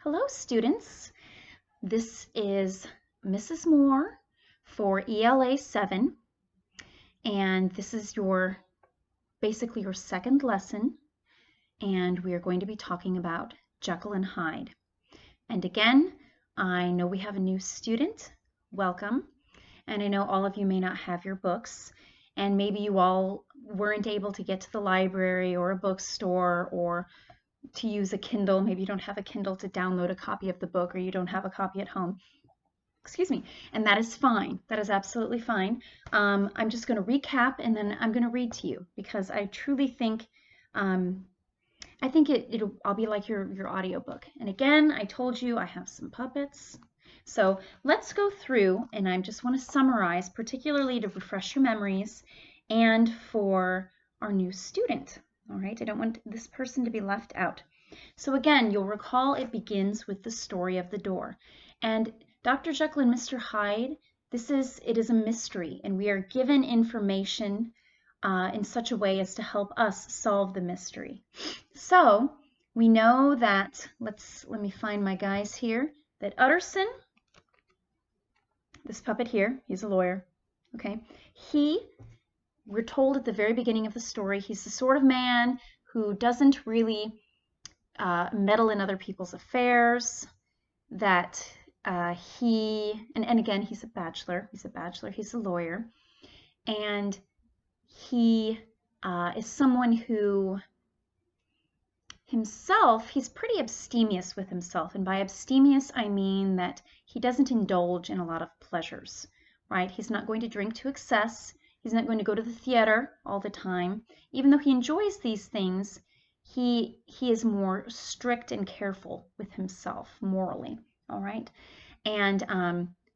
Hello, students. This is Mrs. Moore for ELA 7, and this is basically your second lesson, and we are going to be talking about Jekyll and Hyde. And again, I know we have a new student. Welcome. And I know all of you may not have your books, and maybe you all weren't able to get to the library or a bookstore or to use a Kindle. Maybe you don't have a Kindle to download a copy of the book, or you don't have a copy at home. Excuse me. And that is fine. That is absolutely fine. I'm just going to recap, and then I'm going to read to you, because I truly think I'll be like your audiobook. And again, I told you I have some puppets. So let's go through, and I just want to summarize, particularly to refresh your memories and for our new student. All right, I don't want this person to be left out. So again, you'll recall it begins with the story of the door. And Dr. Jekyll and Mr. Hyde, it is a mystery, and we are given information in such a way as to help us solve the mystery. So we know that, let me find my guys here, that Utterson, this puppet here, he's a lawyer, okay? We're told at the very beginning of the story, he's the sort of man who doesn't really meddle in other people's affairs, that and again, he's a bachelor, he's a lawyer, and he is someone who himself, he's pretty abstemious with himself, and by abstemious I mean that he doesn't indulge in a lot of pleasures, right? He's not going to drink to excess. He's not going to go to the theater all the time. Even though he enjoys these things, he is more strict and careful with himself morally, all right? And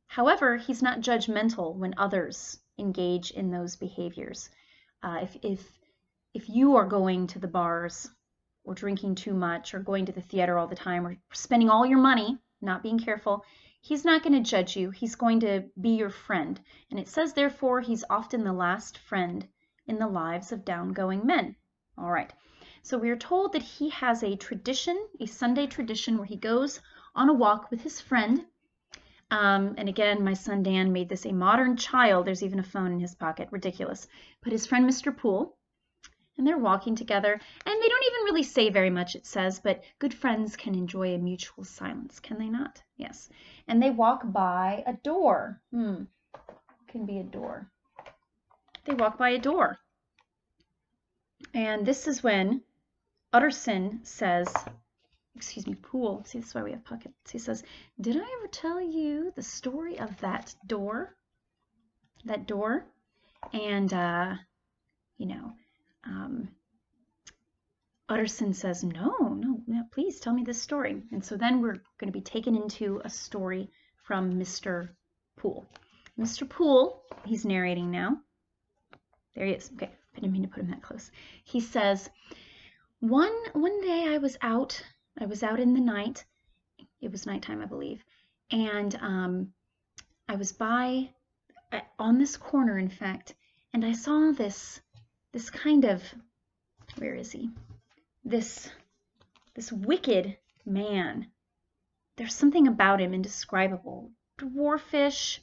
however, he's not judgmental when others engage in those behaviors. If you are going to the bars or drinking too much or going to the theater all the time or spending all your money, not being careful, he's not going to judge you. He's going to be your friend. And it says, therefore, he's often the last friend in the lives of downgoing men. All right. So we are told that he has a tradition, a Sunday tradition, where he goes on a walk with his friend. And again, my son Dan made this a modern child. There's even a phone in his pocket. Ridiculous. But his friend, Mr. Poole, and they're walking together, and they don't even really say very much, it says, but good friends can enjoy a mutual silence, can they not? Yes. And they walk by a door. What can be a door? They walk by a door. And this is when Utterson says, Poole, see, this is why we have pockets. He says, did I ever tell you the story of that door? That door? And, Utterson says, no, please tell me this story. And so then we're going to be taken into a story from Mr. Poole. Mr. Poole, he's narrating now. There he is. Okay, I didn't mean to put him that close. He says, one day I was out in the night. It was nighttime, I believe. And I was on this corner, in fact, and I saw this kind of, where is he? This wicked man. There's something about him indescribable. Dwarfish,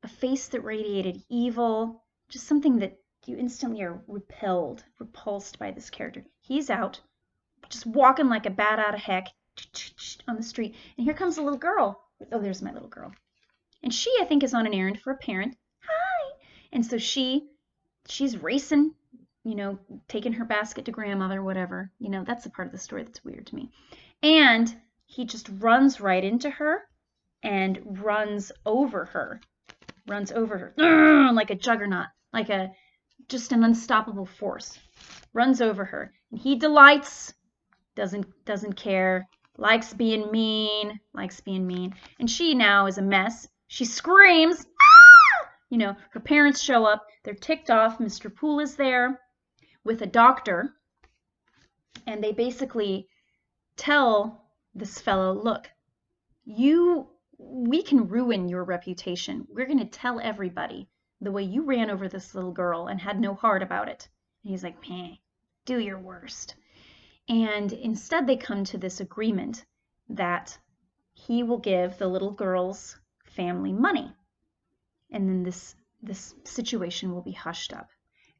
a face that radiated evil, just something that you instantly are repulsed by this character. He's out, just walking like a bat out of heck on the street. And here comes a little girl. Oh, there's my little girl. And she, I think, is on an errand for a parent. Hi! And so she's racing, taking her basket to grandmother, whatever. That's the part of the story that's weird to me. And he just runs right into her and runs over her like a juggernaut, like just an unstoppable force. Runs over her. And he delights, doesn't care, likes being mean. And she now is a mess. She screams, ah! Her parents show up. They're ticked off. Mr. Poole is there with a doctor, and they basically tell this fellow, look, we can ruin your reputation. We're going to tell everybody the way you ran over this little girl and had no heart about it. And he's like, do your worst. And instead they come to this agreement that he will give the little girl's family money. And then this situation will be hushed up.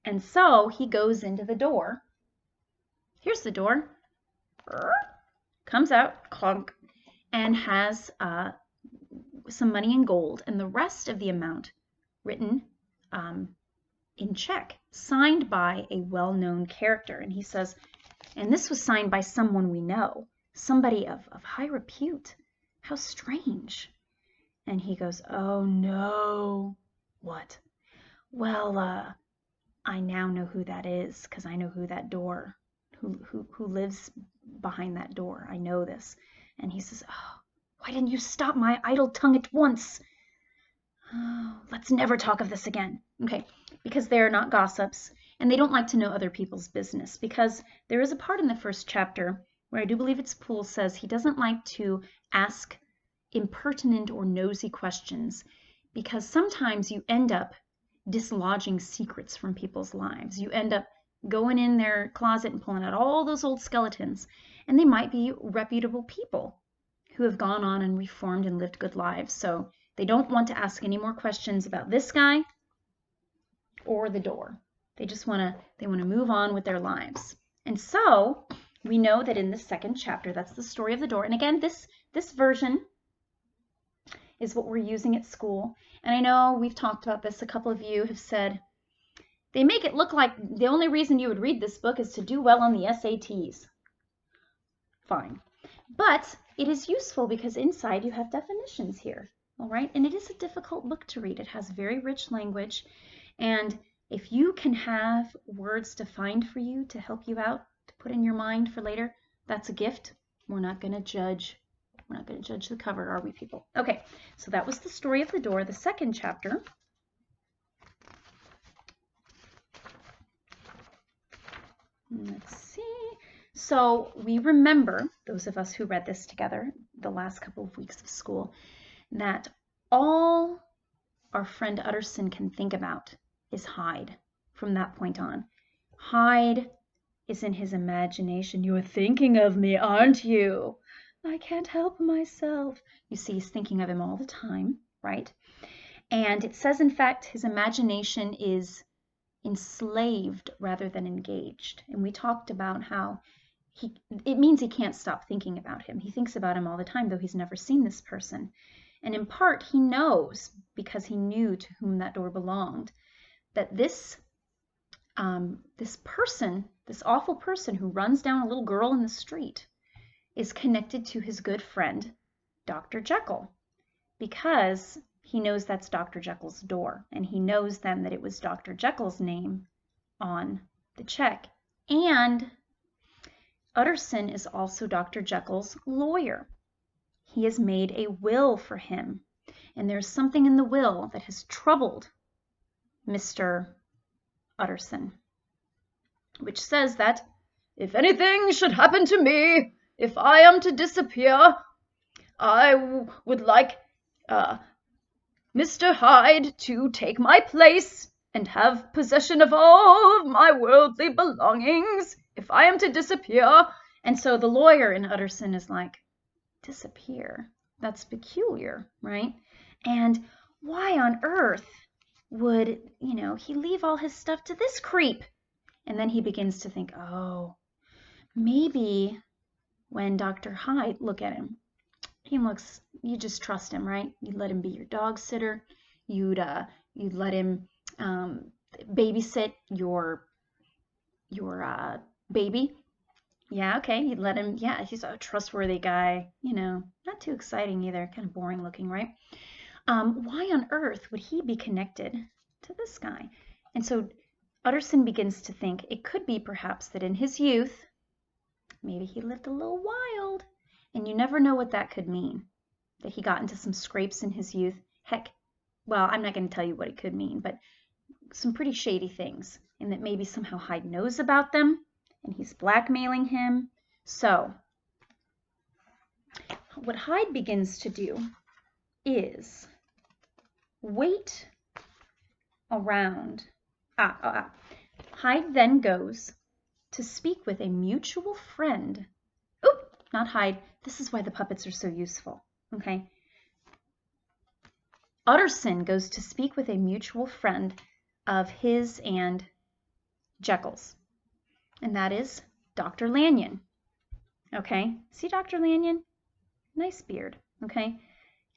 And so he goes into the door. Here's the door. Comes out, clunk, and has some money in gold and the rest of the amount written in check, signed by a well-known character. And he says, and this was signed by someone we know, somebody of high repute. How strange. And he goes, oh no. What? Well, I now know who that is, because I know who that door, who lives behind that door. I know this. And he says, oh, why didn't you stop my idle tongue at once? Oh, let's never talk of this again. Okay, because they're not gossips, and they don't like to know other people's business, because there is a part in the first chapter where I do believe it's Poole says he doesn't like to ask impertinent or nosy questions, because sometimes you end up dislodging secrets from people's lives. You end up going in their closet and pulling out all those old skeletons, and they might be reputable people who have gone on and reformed and lived good lives. So they don't want to ask any more questions about this guy or the door. They just want to move on with their lives. And so we know that in the second chapter, that's the story of the door. And again, this version is what we're using at school. And I know we've talked about this. A couple of you have said, they make it look like the only reason you would read this book is to do well on the SATs. Fine. But it is useful because inside you have definitions here, all right? And it is a difficult book to read. It has very rich language. And if you can have words defined for you to help you out, to put in your mind for later, that's a gift. We're not going to judge. We're not going to judge the cover, are we, people? Okay, so that was the story of the door, the second chapter. Let's see. So we remember, those of us who read this together the last couple of weeks of school, that all our friend Utterson can think about is Hyde from that point on. Hyde is in his imagination. You're thinking of me, aren't you? I can't help myself. You see, he's thinking of him all the time, right? And it says, in fact, his imagination is enslaved rather than engaged. And we talked about how it means he can't stop thinking about him. He thinks about him all the time, though he's never seen this person. And in part, he knows, because he knew to whom that door belonged, that this person, this awful person who runs down a little girl in the street, is connected to his good friend, Dr. Jekyll, because he knows that's Dr. Jekyll's door, and he knows then that it was Dr. Jekyll's name on the check. And Utterson is also Dr. Jekyll's lawyer. He has made a will for him, and there's something in the will that has troubled Mr. Utterson, which says that if anything should happen to me, if I am to disappear, I would like Mr. Hyde to take my place and have possession of all of my worldly belongings if I am to disappear. And so the lawyer in Utterson is like, disappear? That's peculiar, right? And why on earth would, he leave all his stuff to this creep? And then he begins to think, oh, maybe when Dr. Hyde, look at him, you just trust him, right? You'd let him be your dog sitter. You'd let him babysit your baby. Yeah, okay. You'd let him, yeah, he's a trustworthy guy, not too exciting either, kind of boring looking, right? Why on earth would he be connected to this guy? And so Utterson begins to think it could be perhaps that in his youth, maybe he lived a little wild, and you never know what that could mean, that he got into some scrapes in his youth. Heck, well, I'm not going to tell you what it could mean, but some pretty shady things, and that maybe somehow Hyde knows about them, and he's blackmailing him. So what Hyde begins to do is wait around. Hyde then goes to speak with a mutual friend. Oop, not Hyde. This is why the puppets are so useful. Okay. Utterson goes to speak with a mutual friend of his and Jekyll's, and that is Dr. Lanyon. Okay, see Dr. Lanyon? Nice beard, okay?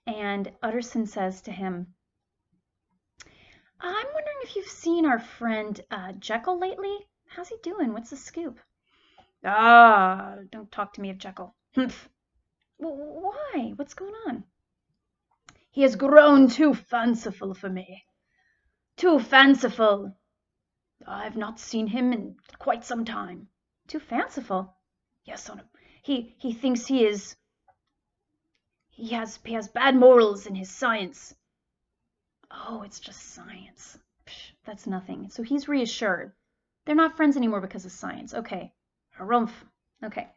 And Utterson says to him, I'm wondering if you've seen our friend Jekyll lately? How's he doing? What's the scoop? Ah, don't talk to me of Jekyll. Humph. Well, why? What's going on? He has grown too fanciful for me. Too fanciful. I've not seen him in quite some time. Too fanciful? Yes, on him. He thinks he has bad morals in his science. Oh, it's just science. Psh, that's nothing. So he's reassured. They're not friends anymore because of science. Okay. Harumph. Okay.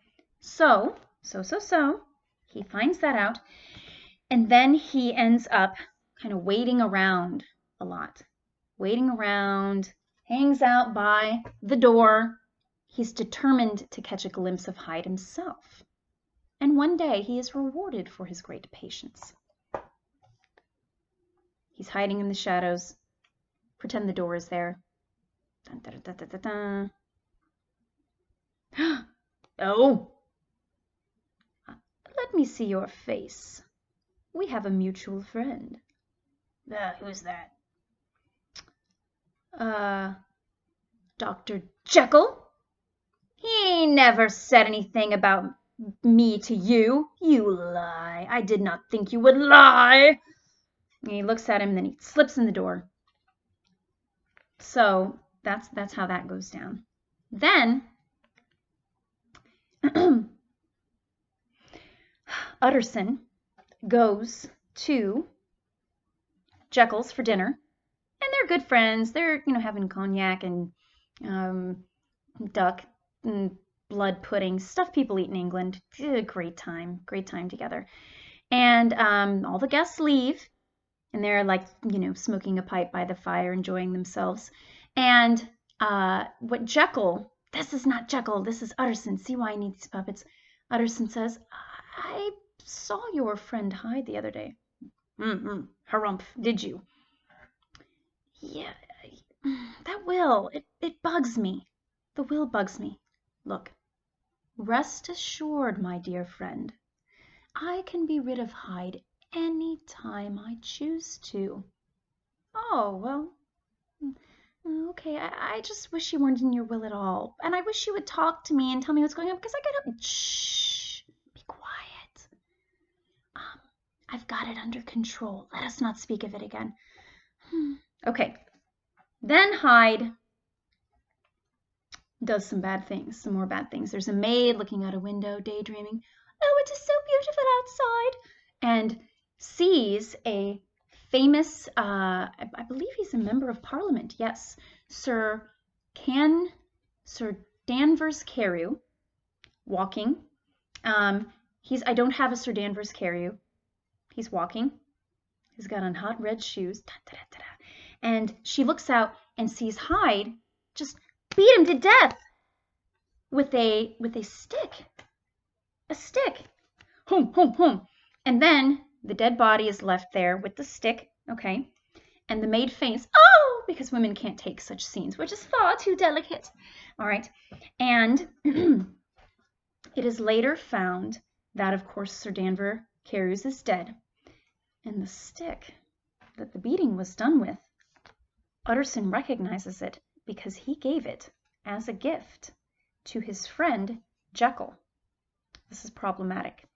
So, he finds that out, and then he ends up kind of waiting around a lot. Waiting around, hangs out by the door. He's determined to catch a glimpse of Hyde himself. And one day he is rewarded for his great patience. He's hiding in the shadows. Pretend the door is there. Dun, dun, dun, dun, dun, dun. Oh! Let me see your face. We have a mutual friend. Who's that? Dr. Jekyll? He never said anything about me to you. You lie. I did not think you would lie. And he looks at him, then he slips in the door. So that's how that goes down. Then Utterson goes to Jekyll's for dinner, and they're good friends. They're having cognac and duck and blood pudding, stuff people eat in England. Great time together. And all the guests leave, and they're like smoking a pipe by the fire, enjoying themselves. And what Jekyll, this is not Jekyll, this is Utterson. See why I need these puppets? Utterson says, I saw your friend Hyde the other day. Harumph, did you? Yeah, that will. It bugs me. The will bugs me. Look, rest assured, my dear friend, I can be rid of Hyde any time I choose to. Oh, well, okay, I just wish you weren't in your will at all. And I wish you would talk to me and tell me what's going on, because I gotta... Shh, be quiet. I've got it under control. Let us not speak of it again. Okay. Then Hyde does some bad things, some more bad things. There's a maid looking out a window, daydreaming. Oh, it is so beautiful outside. And sees a famous, I believe he's a member of Parliament. Yes, Sir Danvers Carew, walking. I don't have a Sir Danvers Carew. He's walking. He's got on hot red shoes. Da, da, da, da. And she looks out and sees Hyde just beat him to death with a stick. A stick. Hum, hum, hum. And then the dead body is left there with the stick, okay? And the maid faints, oh, because women can't take such scenes, which is far too delicate. All right. And it is later found that, of course, Sir Danvers Carews is dead. And the stick that the beating was done with, Utterson recognizes it because he gave it as a gift to his friend Jekyll. This is problematic.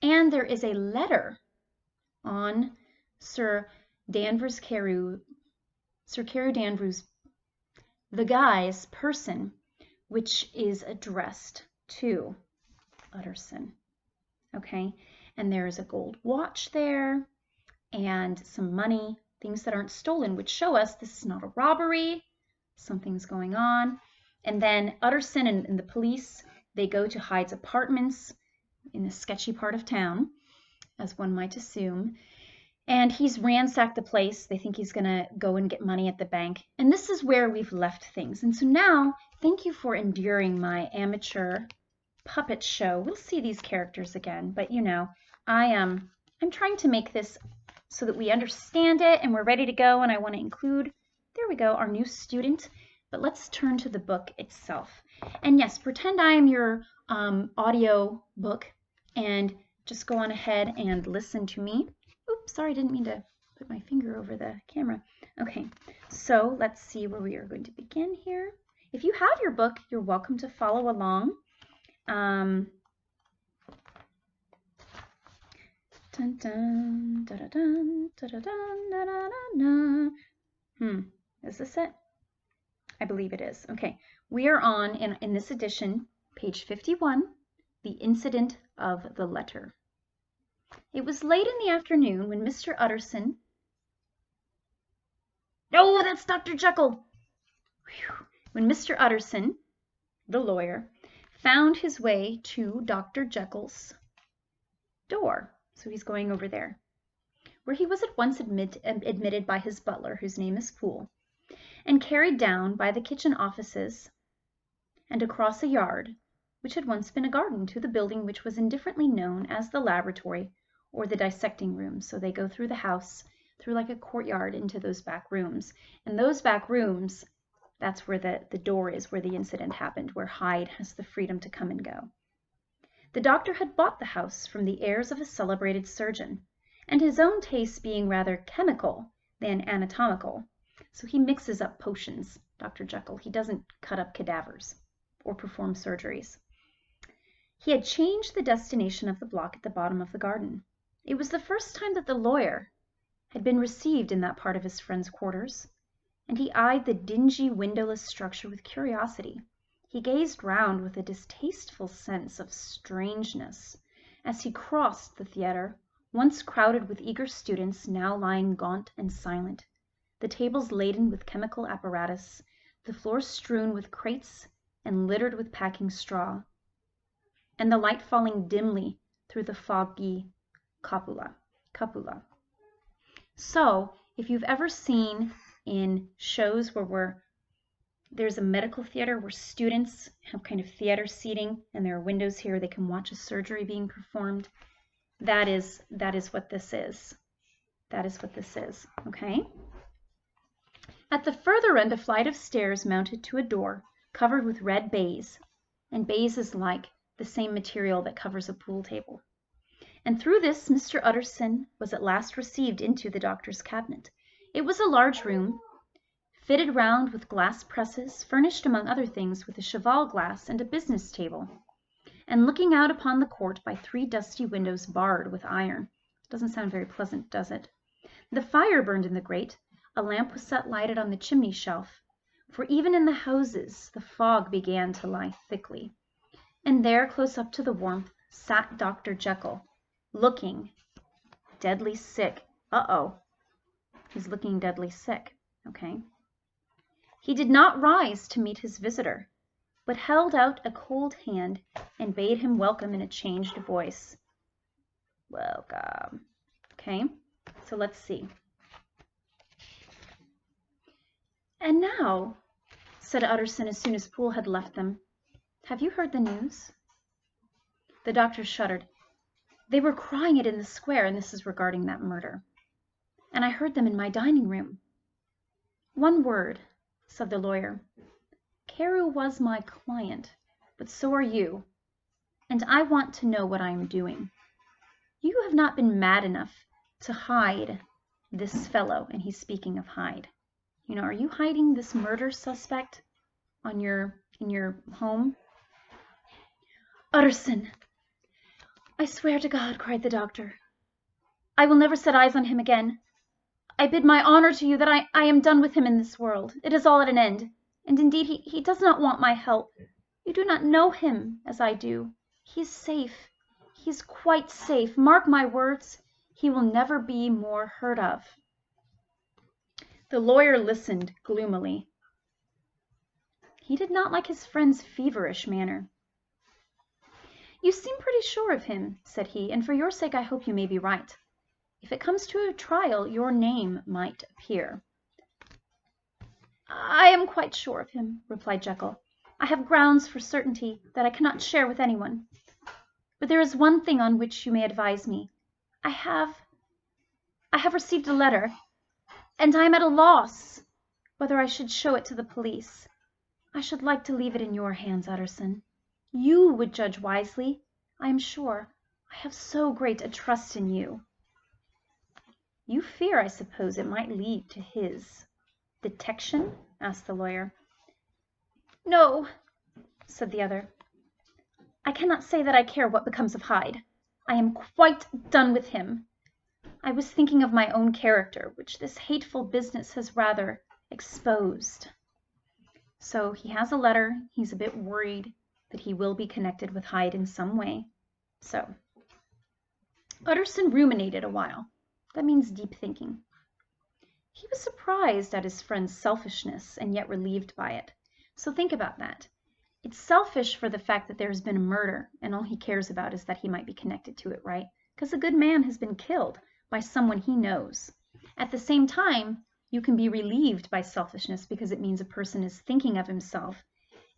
And there is a letter on Sir Carew Danvers, the guy's person, which is addressed to Utterson. Okay, and there is a gold watch there and some money, things that aren't stolen, which show us this is not a robbery, something's going on. And then Utterson and the police, they go to Hyde's apartments in a sketchy part of town, as one might assume. And he's ransacked the place. They think he's going to go and get money at the bank. And this is where we've left things. And so now, thank you for enduring my amateur puppet show. We'll see these characters again. But, I I'm trying to make this so that we understand it and we're ready to go, and I want to include, there we go, our new student. But let's turn to the book itself. And yes, pretend I am your audio book and just go on ahead and listen to me. Oops, sorry, I didn't mean to put my finger over the camera. Okay, so let's see where we are going to begin here. If you have your book, you're welcome to follow along. Dun dun da da dun da da dun da da da da. Is this it? I believe it is. Okay, we are on in this edition, page 51, the incident of the letter. It was late in the afternoon when Mr. Utterson. Oh, that's Dr. Jekyll. Whew. When Mr. Utterson, the lawyer, found his way to Dr. Jekyll's door. So he's going over there, where he was at once admitted by his butler, whose name is Poole, and carried down by the kitchen offices and across a yard, which had once been a garden, to the building which was indifferently known as the laboratory or the dissecting room. So they go through the house, through like a courtyard, into those back rooms. And those back rooms, that's where the door is, where the incident happened, where Hyde has the freedom to come and go. The doctor had bought the house from the heirs of a celebrated surgeon, and his own tastes being rather chemical than anatomical, so he mixes up potions, Dr. Jekyll. He doesn't cut up cadavers or perform surgeries. He had changed the destination of the block at the bottom of the garden. It was the first time that the lawyer had been received in that part of his friend's quarters, and he eyed the dingy, windowless structure with curiosity. He gazed round with a distasteful sense of strangeness as he crossed the theatre, once crowded with eager students, now lying gaunt and silent, the tables laden with chemical apparatus, the floor strewn with crates and littered with packing straw, and the light falling dimly through the foggy cupola. So, if you've ever seen in shows where there's a medical theater where students have kind of theater seating and there are windows here, they can watch a surgery being performed, that is what this is. That is what this is, okay? At the further end, a flight of stairs mounted to a door covered with red baize, and baize is like the same material that covers a pool table. And through this Mr. Utterson was at last received into the doctor's cabinet. It was a large room, fitted round with glass presses, furnished among other things with a cheval glass and a business table, and looking out upon the court by 3 dusty windows barred with iron. Doesn't sound very pleasant, does it? The fire burned in the grate, a lamp was set lighted on the chimney shelf, for even in the houses the fog began to lie thickly. And there, close up to the warmth, sat Dr. Jekyll, looking deadly sick. Uh-oh, he's looking deadly sick, okay? He did not rise to meet his visitor, but held out a cold hand and bade him welcome in a changed voice. Welcome. Okay, so let's see. And now, said Utterson as soon as Poole had left them, have you heard the news? The doctor shuddered. They were crying it in the square, and this is regarding that murder. And I heard them in my dining room. One word, said the lawyer. Carew was my client, but so are you, and I want to know what I am doing. You have not been mad enough to hide this fellow, and he's speaking of Hyde. You know, are you hiding this murder suspect in your home? Utterson, I swear to God, cried the doctor, I will never set eyes on him again. I bid my honor to you that I am done with him in this world. It is all at an end. And indeed he does not want my help. You do not know him as I do. He is safe. He is quite safe. Mark my words. He will never be more heard of. The lawyer listened gloomily. He did not like his friend's feverish manner. You seem pretty sure of him, said he, and for your sake I hope you may be right. If it comes to a trial, your name might appear. I am quite sure of him, replied Jekyll. I have grounds for certainty that I cannot share with anyone. But there is one thing on which you may advise me. I have received a letter, and I am at a loss whether I should show it to the police. I should like to leave it in your hands, Utterson. You would judge wisely, I am sure. I have so great a trust in you." "You fear, I suppose, it might lead to his detection?" asked the lawyer. "No," said the other. "I cannot say that I care what becomes of Hyde. I am quite done with him. I was thinking of my own character, which this hateful business has rather exposed." So he has a letter. He's a bit worried that he will be connected with Hyde in some way. So Utterson ruminated a while. That means deep thinking. He was surprised at his friend's selfishness and yet relieved by it. So think about that. It's selfish for the fact that there has been a murder and all he cares about is that he might be connected to it, right? Because a good man has been killed by someone he knows. At the same time, you can be relieved by selfishness because it means a person is thinking of himself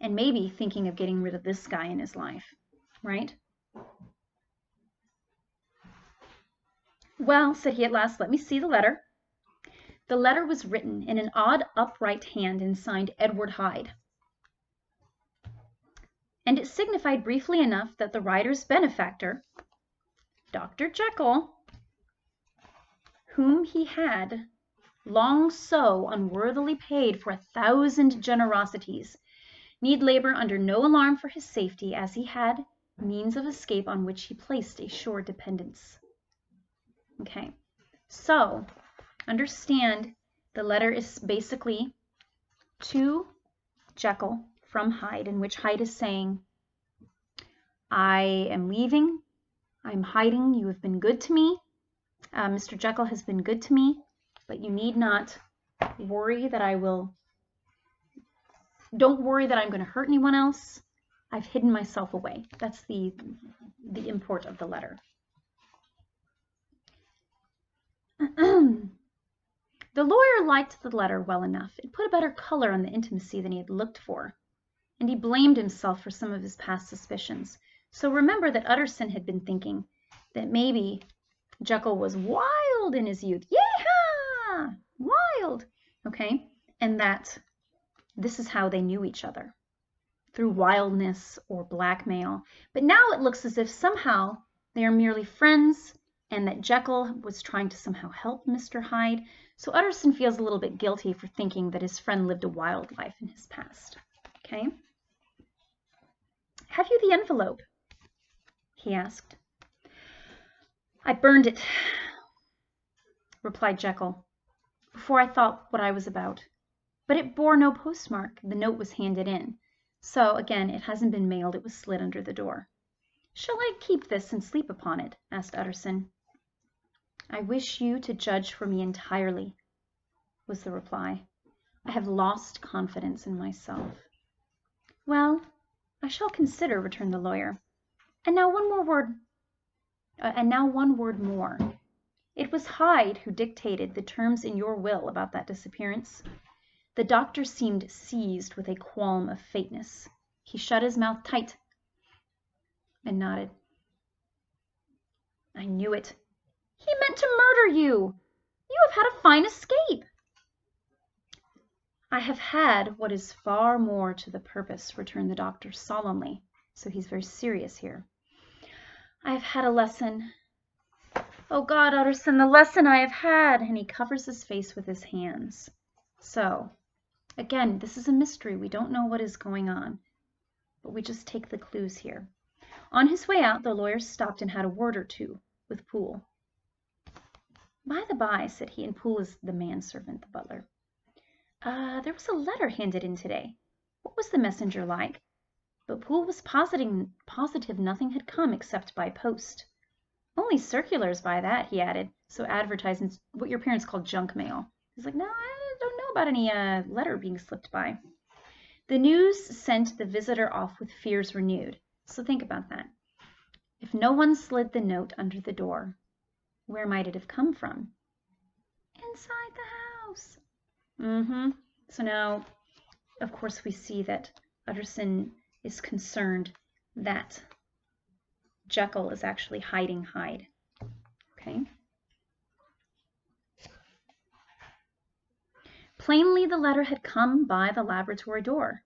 and maybe thinking of getting rid of this guy in his life, right? "Well," said he at last, "let me see the letter." The letter was written in an odd upright hand and signed Edward Hyde. And it signified briefly enough that the writer's benefactor, Dr. Jekyll, whom he had long so unworthily paid for 1,000 generosities, need labor under no alarm for his safety, as he had means of escape on which he placed a sure dependence. Okay, so understand the letter is basically to Jekyll from Hyde, in which Hyde is saying, "I am leaving, I'm hiding, you have been good to me, Mr. Jekyll has been good to me, but you need not worry that don't worry that I'm going to hurt anyone else. I've hidden myself away." That's the import of the letter. The lawyer liked the letter well enough. It put a better color on the intimacy than he had looked for, and he blamed himself for some of his past suspicions. So remember that Utterson had been thinking that maybe Jekyll was wild in his youth. Yeehaw! Wild! Okay? And that this is how they knew each other, through wildness or blackmail. But now it looks as if somehow they are merely friends and that Jekyll was trying to somehow help Mr. Hyde. So Utterson feels a little bit guilty for thinking that his friend lived a wild life in his past. Okay? "Have you the envelope?" he asked. "I burned it," replied Jekyll, "before I thought what I was about. But it bore no postmark. The note was handed in. So, again, it hasn't been mailed. It was slid under the door." "Shall I keep this and sleep upon it?" asked Utterson. "I wish you to judge for me entirely," was the reply. "I have lost confidence in myself." "Well, I shall consider," returned the lawyer. And now one word more. It was Hyde who dictated the terms in your will about that disappearance. The doctor seemed seized with a qualm of faintness. He shut his mouth tight and nodded. "I knew it. He meant to murder you. You have had a fine escape." "I have had what is far more to the purpose," returned the doctor solemnly. So he's very serious here. "I have had a lesson. Oh God, Utterson, the lesson I have had!" And he covers his face with his hands. So, again, this is a mystery. We don't know what is going on, but we just take the clues here. On his way out, the lawyer stopped and had a word or two with Poole. "By the by," said he, and Poole is the manservant, the butler. "There was a letter handed in today. What was the messenger like?" But Poole was positive nothing had come except by post. "Only circulars by that," he added. "So advertisements, what your parents call junk mail." He's like, "No, I don't know about any letter being slipped by." The news sent the visitor off with fears renewed. So think about that. If no one slid the note under the door, where might it have come from? Inside the house. So now, of course, we see that Utterson is concerned that Jekyll is actually hiding Hyde. Okay. Plainly, the letter had come by the laboratory door.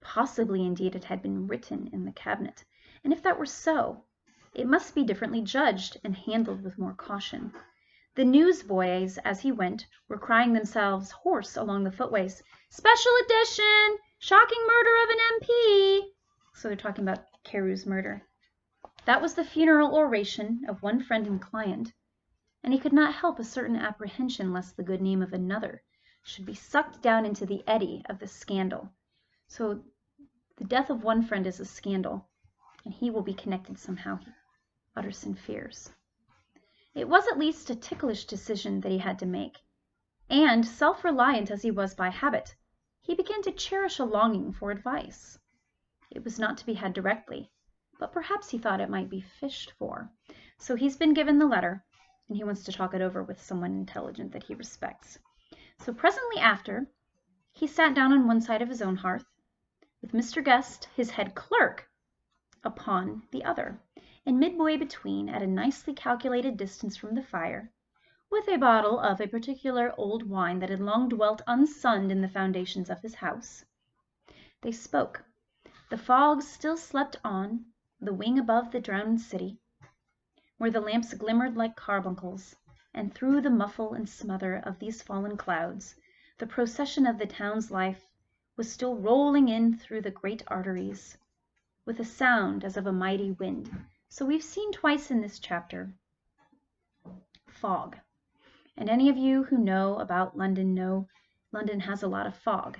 Possibly, indeed, it had been written in the cabinet, and if that were so, it must be differently judged and handled with more caution. The newsboys, as he went, were crying themselves hoarse along the footways. "Special edition! Shocking murder of an MP!" So they're talking about Carew's murder. That was the funeral oration of one friend and client, and he could not help a certain apprehension lest the good name of another should be sucked down into the eddy of the scandal. So the death of one friend is a scandal, and he will be connected somehow, Utterson fears. It was at least a ticklish decision that he had to make, and, self-reliant as he was by habit, he began to cherish a longing for advice. It was not to be had directly, but perhaps he thought it might be fished for. So he's been given the letter, and he wants to talk it over with someone intelligent that he respects. So presently after, he sat down on one side of his own hearth, with Mr. Guest, his head clerk, upon the other, and midway between, at a nicely calculated distance from the fire, with a bottle of a particular old wine that had long dwelt unsunned in the foundations of his house, they spoke. The fog still slept on the wing above the drowned city, where the lamps glimmered like carbuncles, and through the muffle and smother of these fallen clouds, the procession of the town's life was still rolling in through the great arteries, with a sound as of a mighty wind. So we've seen twice in this chapter fog. And any of you who know about London know London has a lot of fog.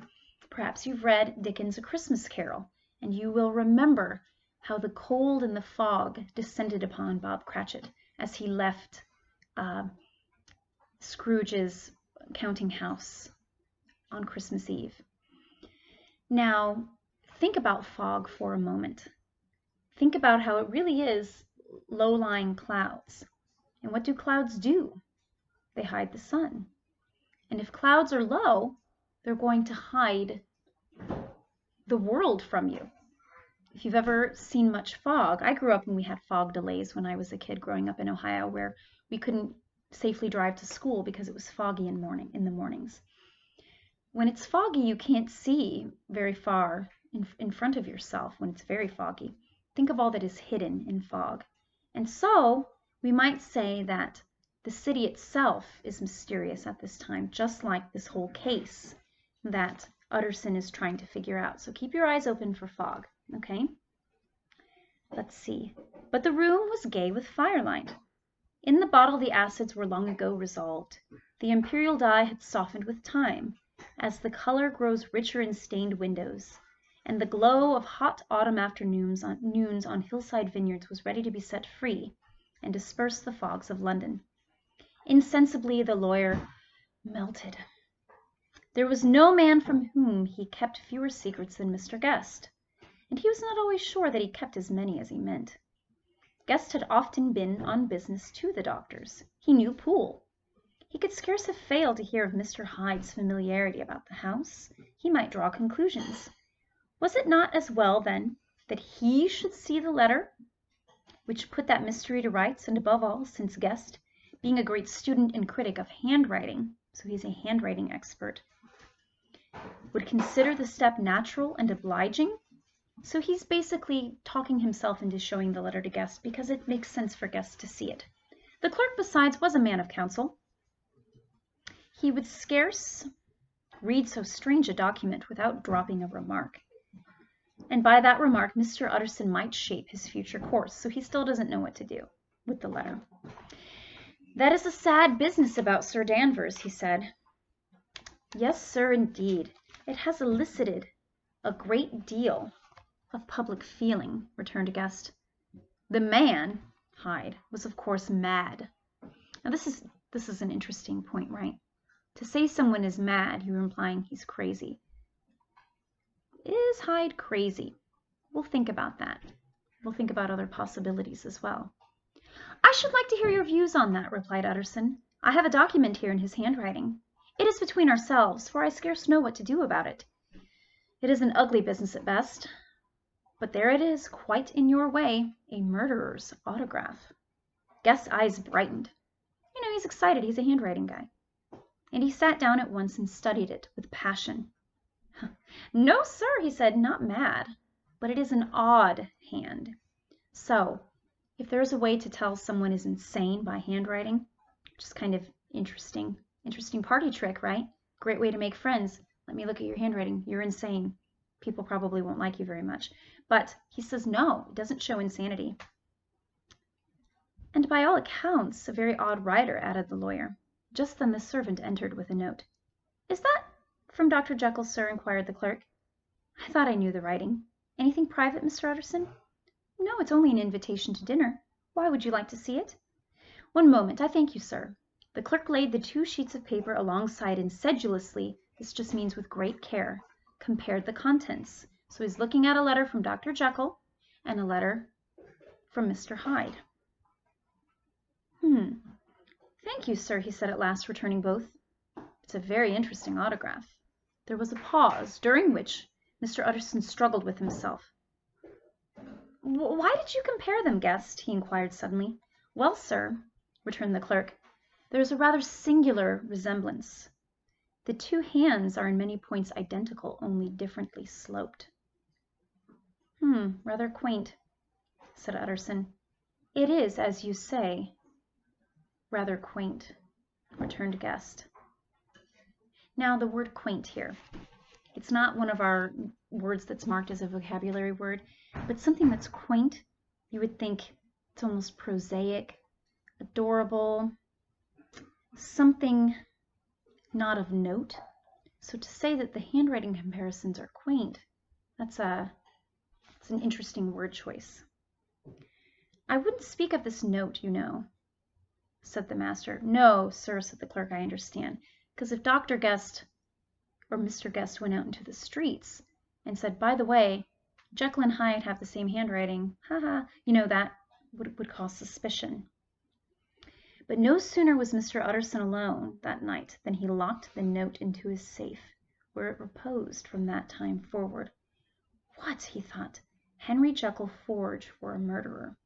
Perhaps you've read Dickens' A Christmas Carol, and you will remember how the cold and the fog descended upon Bob Cratchit as he left Scrooge's counting house on Christmas Eve. Now, think about fog for a moment. Think about how it really is low-lying clouds. And what do clouds do? They hide the sun. And if clouds are low, they're going to hide the world from you. If you've ever seen much fog, I grew up and we had fog delays when I was a kid growing up in Ohio, where we couldn't safely drive to school because it was foggy in the mornings. When it's foggy, you can't see very far in front of yourself when it's very foggy. Think of all that is hidden in fog. And so we might say that the city itself is mysterious at this time, just like this whole case that Utterson is trying to figure out. So keep your eyes open for fog, okay? Let's see. But the room was gay with firelight. In the bottle the acids were long ago resolved. The imperial dye had softened with time, as the color grows richer in stained windows, and the glow of hot autumn afternoons on hillside vineyards was ready to be set free and disperse the fogs of London. Insensibly the lawyer melted. There was no man from whom he kept fewer secrets than Mr. Guest, and he was not always sure that he kept as many as he meant. Guest had often been on business to the doctor's. He knew Poole. He could scarce have failed to hear of Mr. Hyde's familiarity about the house. He might draw conclusions. Was it not as well, then, that he should see the letter which put that mystery to rights, and above all, since Guest, being a great student and critic of handwriting, so he's a handwriting expert, would consider the step natural and obliging? So he's basically talking himself into showing the letter to Guest because it makes sense for Guest to see it. The clerk, besides, was a man of counsel. He would scarce read so strange a document without dropping a remark. And by that remark, Mr. Utterson might shape his future course, so he still doesn't know what to do with the letter. That is a sad business about Sir Danvers, he said. Yes, sir, indeed. It has elicited a great deal of public feeling, returned Guest. The man, Hyde, was of course mad. Now this is an interesting point, right? To say someone is mad, you're implying he's crazy. Is Hyde crazy? We'll think about that. We'll think about other possibilities as well. I should like to hear your views on that, replied Utterson. I have a document here in his handwriting. It is between ourselves, for I scarce know what to do about it. It is an ugly business at best, but there it is, quite in your way, a murderer's autograph. Guest's eyes brightened. You know, he's excited. He's a handwriting guy. And he sat down at once and studied it with passion. No, sir, he said, not mad, but it is an odd hand. So, if there's a way to tell someone is insane by handwriting, just kind of interesting party trick, right? Great way to make friends. Let me look at your handwriting. You're insane. People probably won't like you very much. But he says no, it doesn't show insanity. And by all accounts, a very odd writer, added the lawyer. Just then the servant entered with a note. Is that from Dr. Jekyll, sir? Inquired the clerk. I thought I knew the writing. Anything private, Mr. Utterson? No, it's only an invitation to dinner. Why would you like to see it? One moment, I thank you, sir. The clerk laid the 2 sheets of paper alongside and sedulously, this just means with great care, compared the contents. So he's looking at a letter from Dr. Jekyll and a letter from Mr. Hyde. Thank you, sir, he said at last, returning both. It's a very interesting autograph. There was a pause, during which Mr. Utterson struggled with himself. Why did you compare them, Guest? He inquired suddenly. Well, sir, returned the clerk, there is a rather singular resemblance. The 2 hands are in many points identical, only differently sloped. Rather quaint, said Utterson. It is, as you say, rather quaint, returned Guest. Now, the word quaint here, it's not one of our words that's marked as a vocabulary word, but something that's quaint, you would think it's almost prosaic, adorable, something not of note. So to say that the handwriting comparisons are quaint, it's an interesting word choice. I wouldn't speak of this note, you know, said the master. No, sir, said the clerk, I understand. Because if Dr. Guest or Mr. Guest went out into the streets and said, by the way, Jekyll and Hyde have the same handwriting, you know, that would cause suspicion. But no sooner was Mr. Utterson alone that night than he locked the note into his safe, where it reposed from that time forward. What, he thought, Henry Jekyll forged for a murderer,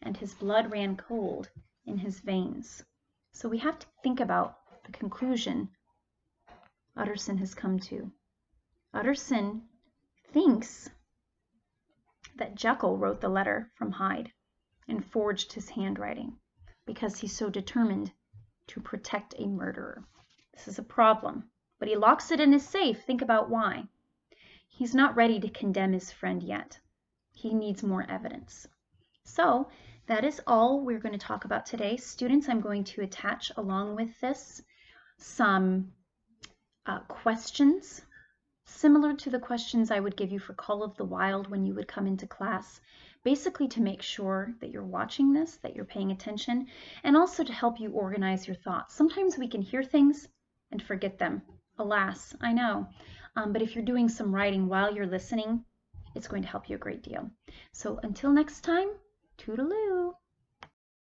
and his blood ran cold in his veins. So we have to think about the conclusion Utterson has come to. Utterson thinks that Jekyll wrote the letter from Hyde and forged his handwriting because he's so determined to protect a murderer. This is a problem, but he locks it in his safe. Think about why. He's not ready to condemn his friend yet. He needs more evidence. So that is all we're going to talk about today. Students, I'm going to attach along with this some questions similar to the questions I would give you for Call of the Wild when you would come into class, basically to make sure that you're watching this, that you're paying attention, and also to help you organize your thoughts. Sometimes we can hear things and forget them. Alas, I know. But if you're doing some writing while you're listening, it's going to help you a great deal. So until next time, toodaloo.